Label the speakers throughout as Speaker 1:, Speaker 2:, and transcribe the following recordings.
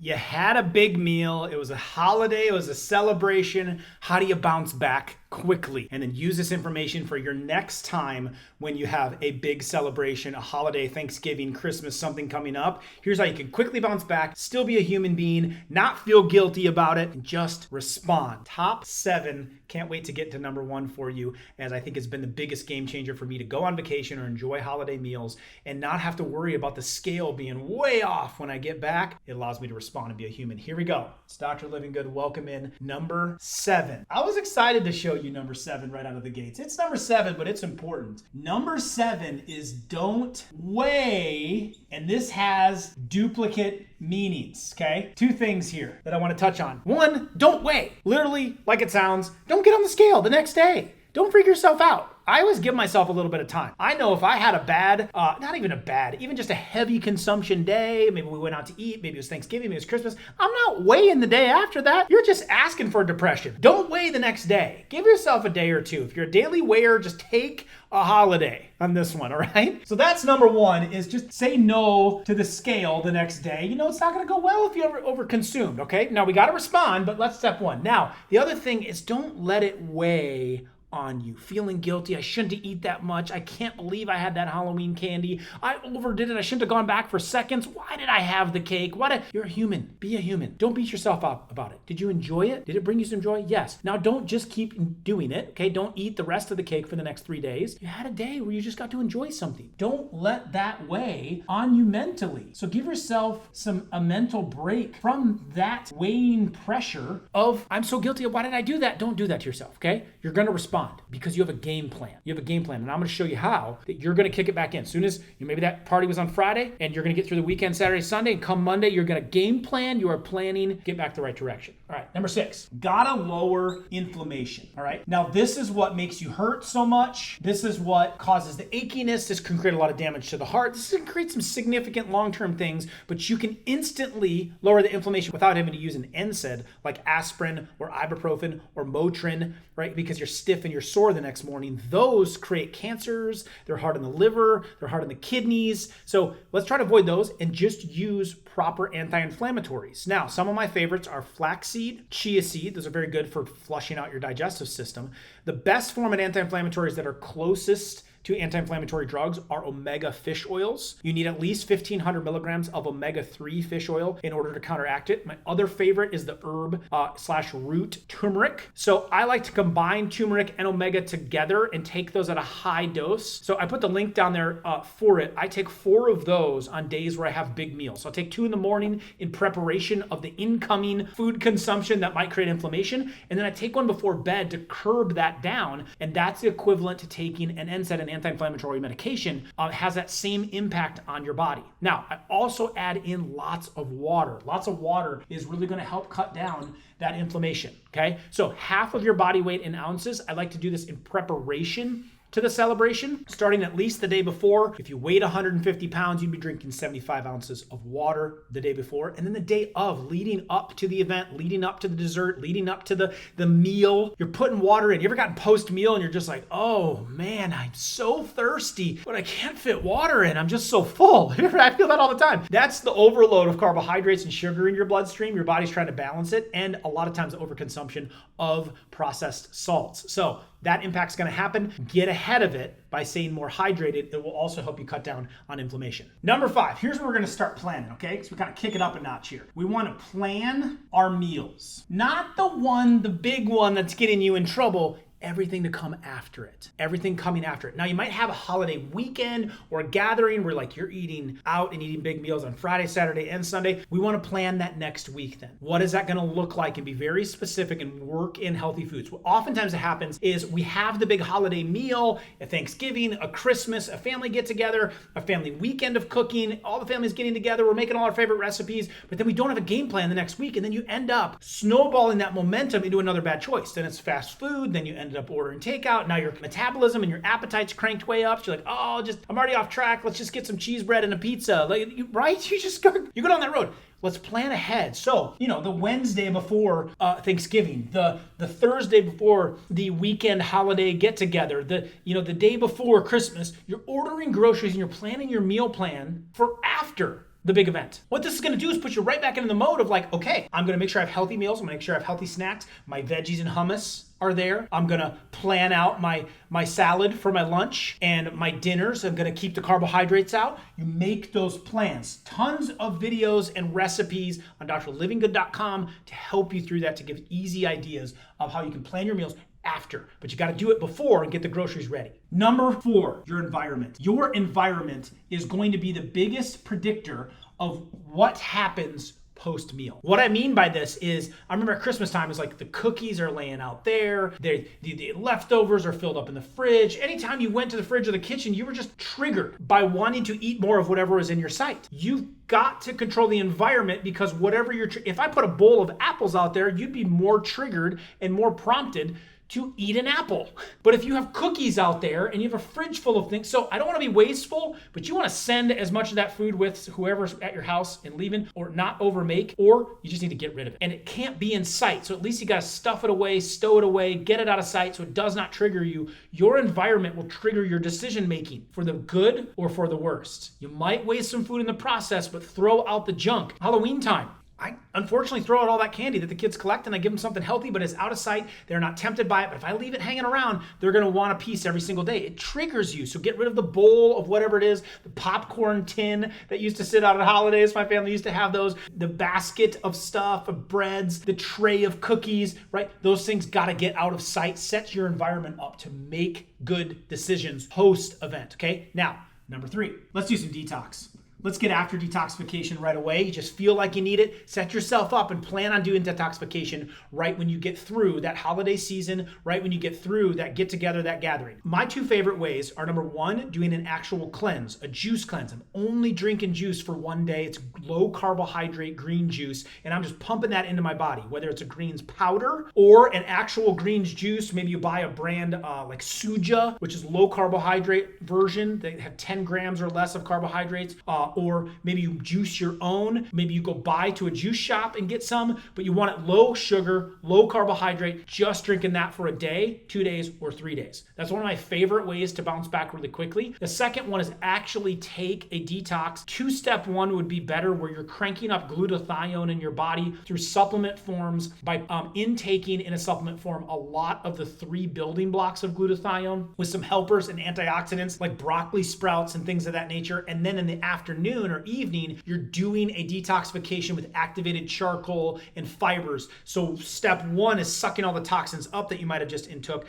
Speaker 1: You had a big meal. It was a holiday. It was a celebration. How do you bounce back quickly and then use this information for your next time when you have a big celebration, a holiday, Thanksgiving, Christmas, something coming up? Here's how you can quickly bounce back, still be a human being, not feel guilty about it, and just respond. Top 7. Can't wait to get to number 1 for you, as I think it's been the biggest game changer for me to go on vacation or enjoy holiday meals and not have to worry about the scale being way off when I get back. It allows me to respond and be a human. Here we go. It's Dr. Livingood. Welcome in. Number 7. I was excited to show you number 7 right out of the gates. It's number 7, but it's important. Number 7 is don't weigh, and this has duplicate meanings, okay? 2 things here that I want to touch on. 1, don't weigh. Literally, like it sounds, don't get on the scale the next day. Don't freak yourself out. I always give myself a little bit of time. I know if I had a bad, even just a heavy consumption day, maybe we went out to eat, maybe it was Thanksgiving, maybe it was Christmas, I'm not weighing the day after that. You're just asking for depression. Don't weigh the next day. Give yourself a day or 2. If you're a daily weigher, just take a holiday on this one, all right? So that's number 1, is just say no to the scale the next day. You know, it's not gonna go well if you over consumed, okay? Now we gotta respond, but let's step 1. Now, the other thing is don't let it weigh on you. Feeling guilty. I shouldn't eat that much. I can't believe I had that Halloween candy. I overdid it. I shouldn't have gone back for seconds. Why did I have the cake? You're a human. Be a human. Don't beat yourself up about it. Did you enjoy it? Did it bring you some joy? Yes. Now don't just keep doing it, okay? Don't eat the rest of the cake for the next 3 days. You had a day where you just got to enjoy something. Don't let that weigh on you mentally. So give yourself a mental break from that weighing pressure of, I'm so guilty. Why did I do that? Don't do that to yourself, okay? You're going to respond. Because you have a game plan. You have a game plan, and I'm going to show you how that you're going to kick it back in. As soon as maybe that party was on Friday, and you're going to get through the weekend, Saturday, Sunday, and come Monday, you're going to game plan. You are planning, get back the right direction. All right, number 6, gotta lower inflammation. All right, now this is what makes you hurt so much. This is what causes the achiness. This can create a lot of damage to the heart. This can create some significant long-term things, but you can instantly lower the inflammation without having to use an NSAID like aspirin or ibuprofen or Motrin, right? Because you're stiff and you're sore the next morning. Those create cancers. They're hard on the liver. They're hard on the kidneys. So let's try to avoid those and just use proper anti-inflammatories. Now, some of my favorites are flaxseed, chia seed. Those are very good for flushing out your digestive system. The best form of anti-inflammatories that are closest to anti-inflammatory drugs are omega fish oils. You need at least 1,500 milligrams of omega-3 fish oil in order to counteract it. My other favorite is the herb/root turmeric. So I like to combine turmeric and omega together and take those at a high dose. So I put the link down there for it. I take 4 of those on days where I have big meals. So I'll take 2 in the morning in preparation of the incoming food consumption that might create inflammation. And then I take 1 before bed to curb that down. And that's the equivalent to taking an NSAID, an anti-inflammatory medication. Has that same impact on your body. Now, I also add in lots of water. Lots of water is really going to help cut down that inflammation, okay? So half of your body weight in ounces. I like to do this in preparation to the celebration, starting at least the day before. If you weighed 150 pounds, you'd be drinking 75 ounces of water the day before. And then the day of, leading up to the event, leading up to the dessert, leading up to the meal, you're putting water in. You ever gotten post-meal and you're just like, oh man, I'm so thirsty, but I can't fit water in. I'm just so full. I feel that all the time. That's the overload of carbohydrates and sugar in your bloodstream. Your body's trying to balance it. And a lot of times the overconsumption of processed salts. So that impact's going to happen. Get ahead of it by staying more hydrated. It will also help you cut down on inflammation. Number 5, here's where we're going to start planning, okay? Because we kind of kick it up a notch here. We want to plan our meals. Not the big one that's getting you in trouble. Everything to come after it. Everything coming after it. Now, you might have a holiday weekend or a gathering where like you're eating out and eating big meals on Friday, Saturday, and Sunday. We want to plan that next week then. What is that going to look like, and be very specific and work in healthy foods. What oftentimes happens is we have the big holiday meal, a Thanksgiving, a Christmas, a family get together, a family weekend of cooking, all the families getting together, we're making all our favorite recipes, but then we don't have a game plan the next week, and then you end up snowballing that momentum into another bad choice. Then it's fast food, then you ended up ordering takeout. Now your metabolism and your appetite's cranked way up. So you're like, oh, I'm already off track. Let's just get some cheese bread and a pizza. Right? You go down that road. Let's plan ahead. So, the Wednesday before Thanksgiving, the Thursday before the weekend holiday get together, the day before Christmas, you're ordering groceries and you're planning your meal plan for after the big event. What this is gonna do is put you right back into the mode of like, okay, I'm gonna make sure I have healthy meals. I'm gonna make sure I have healthy snacks. My veggies and hummus are there. I'm gonna plan out my salad for my lunch and my dinners. I'm gonna keep the carbohydrates out. You make those plans. Tons of videos and recipes on drlivingood.com to help you through that, to give easy ideas of how you can plan your meals after, but you got to do it before and get the groceries ready. Number 4, your environment. Your environment is going to be the biggest predictor of what happens post-meal. What I mean by this is, I remember at Christmas time, it's like the cookies are laying out there, the leftovers are filled up in the fridge. Anytime you went to the fridge or the kitchen, you were just triggered by wanting to eat more of whatever was in your sight. You've got to control the environment, because whatever if I put a bowl of apples out there, you'd be more triggered and more prompted to eat an apple. But if you have cookies out there and you have a fridge full of things, so I don't want to be wasteful, but you want to send as much of that food with whoever's at your house and leaving, or not overmake, or you just need to get rid of it. And it can't be in sight. So at least you got to stuff it away, stow it away, get it out of sight so it does not trigger you. Your environment will trigger your decision making for the good or for the worst. You might waste some food in the process, but throw out the junk. Halloween time, I unfortunately throw out all that candy that the kids collect, and I give them something healthy, but it's out of sight. They're not tempted by it, but if I leave it hanging around, they're gonna want a piece every single day. It triggers you, so get rid of the bowl of whatever it is, the popcorn tin that used to sit out at holidays. My family used to have those, the basket of stuff, of breads, the tray of cookies, right? Those things gotta get out of sight. Set your environment up to make good decisions post-event, okay? Now, number 3, let's do some detox. Let's get after detoxification right away. You just feel like you need it. Set yourself up and plan on doing detoxification right when you get through that holiday season, right when you get through that get together, that gathering. My 2 favorite ways are, number 1, doing an actual cleanse, a juice cleanse. I'm only drinking juice for one day. It's low carbohydrate green juice, and I'm just pumping that into my body, whether it's a greens powder or an actual greens juice. Maybe you buy a brand like Suja, which is low carbohydrate version. They have 10 grams or less of carbohydrates. Or maybe you juice your own. Maybe you go buy to a juice shop and get some, but you want it low sugar, low carbohydrate, just drinking that for a day, 2 days, or 3 days. That's one of my favorite ways to bounce back really quickly. The second one is actually take a detox. 2-step 1 would be better, where you're cranking up glutathione in your body through supplement forms by intaking in a supplement form a lot of the 3 building blocks of glutathione with some helpers and antioxidants like broccoli sprouts and things of that nature. And then in the afternoon or evening, you're doing a detoxification with activated charcoal and fibers. So step 1 is sucking all the toxins up that you might have just intook.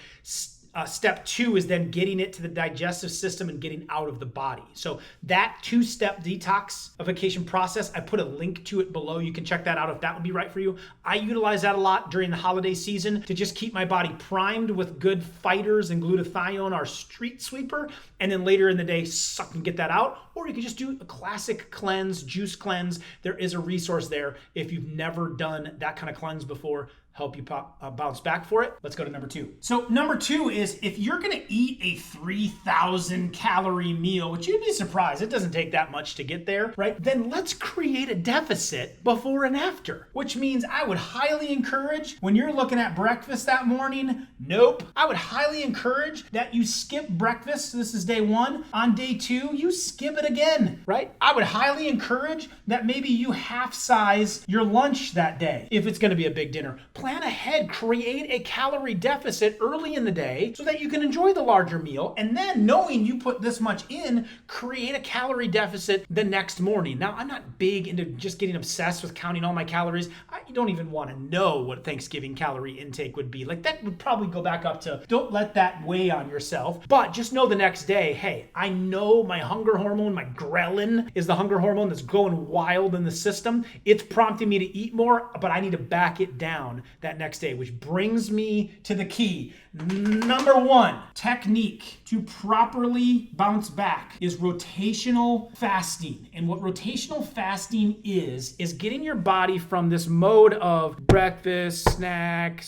Speaker 1: Step 2 is then getting it to the digestive system and getting out of the body. So that 2-step detoxification process, I put a link to it below. You can check that out if that would be right for you. I utilize that a lot during the holiday season to just keep my body primed with good fighters and glutathione, our street sweeper, and then later in the day, suck and get that out. Or you can just do a classic cleanse, juice cleanse. There is a resource there if you've never done that kind of cleanse before. Help you bounce back for it. Let's go to number 2. So number 2 is, if you're gonna eat a 3,000 calorie meal, which you'd be surprised, it doesn't take that much to get there, right? Then let's create a deficit before and after, which means I would highly encourage, when you're looking at breakfast that morning, nope. I would highly encourage that you skip breakfast. This is day 1. On day 2, you skip it again, right? I would highly encourage that maybe you half size your lunch that day if it's gonna be a big dinner. Plan ahead, create a calorie deficit early in the day so that you can enjoy the larger meal, and then knowing you put this much in, create a calorie deficit the next morning. Now, I'm not big into just getting obsessed with counting all my calories. I don't even want to know what Thanksgiving calorie intake would be. Like, that would probably go back up to, don't let that weigh on yourself, but just know the next day, hey, I know my hunger hormone, my ghrelin is the hunger hormone that's going wild in the system. It's prompting me to eat more, but I need to back it down that next day, which brings me to the key. Number 1 technique to properly bounce back is rotational fasting. And what rotational fasting is getting your body from this mode of breakfast, snack,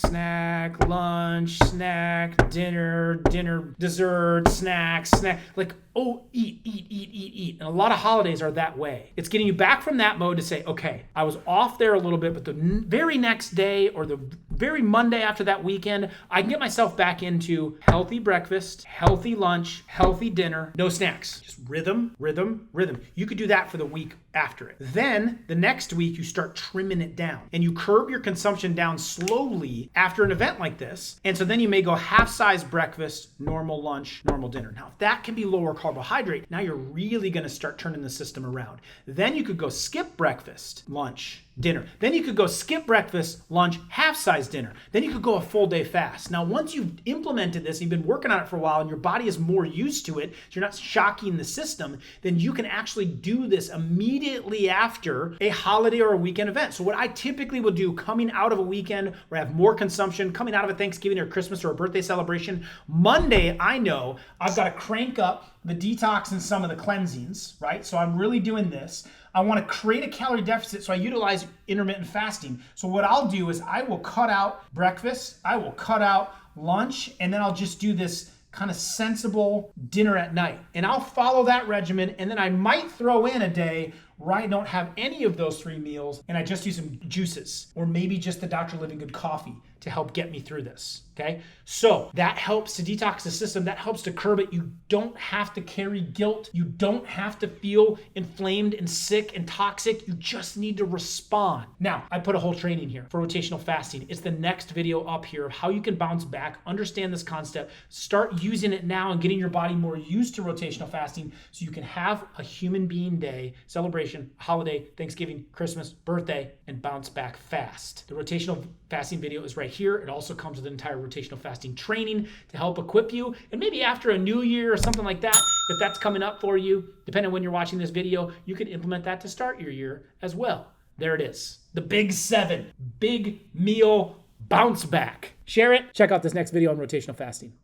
Speaker 1: lunch, snack, dinner, dessert, snack, like, oh, eat. And a lot of holidays are that way. It's getting you back from that mode to say, okay, I was off there a little bit, but the very next day or the very Monday after that weekend, I can get myself back into healthy breakfast, healthy lunch, healthy dinner, no snacks. Just rhythm, rhythm, rhythm. You could do that for the week after it. Then the next week you start trimming it down and you curb your consumption down slowly after an event like this. And so then you may go half-size breakfast, normal lunch, normal dinner. Now, if that can be lower carbohydrate, now you're really going to start turning the system around. Then you could go skip breakfast, lunch, dinner. Then you could go skip breakfast, lunch, half-size dinner. Then you could go a full day fast. Now, once you've implemented this, you've been working on it for a while and your body is more used to it, so you're not shocking the system, then you can actually do this immediately after a holiday or a weekend event. So what I typically will do coming out of a weekend where I have more consumption, coming out of a Thanksgiving or Christmas or a birthday celebration, Monday, I know I've got to crank up the detox and some of the cleansings, right? So I'm really doing this. I want to create a calorie deficit, so I utilize intermittent fasting. So what I'll do is I will cut out breakfast, I will cut out lunch, and then I'll just do this kind of sensible dinner at night. And I'll follow that regimen, and then I might throw in a day where I don't have any of those 3 meals and I just do some juices or maybe just the Dr. Livingood coffee to help get me through this, okay? So that helps to detox the system. That helps to curb it. You don't have to carry guilt. You don't have to feel inflamed and sick and toxic. You just need to respond. Now, I put a whole training here for rotational fasting. It's the next video up here of how you can bounce back, understand this concept, start using it now and getting your body more used to rotational fasting so you can have a human being day, celebration, holiday, Thanksgiving, Christmas, birthday, and bounce back fast. The rotational fasting video is right here. It also comes with an entire rotational fasting training to help equip you. And maybe after a new year or something like that, if that's coming up for you, depending on when you're watching this video, you can implement that to start your year as well. There it is. The Big 7, big meal bounce back. Share it. Check out this next video on rotational fasting.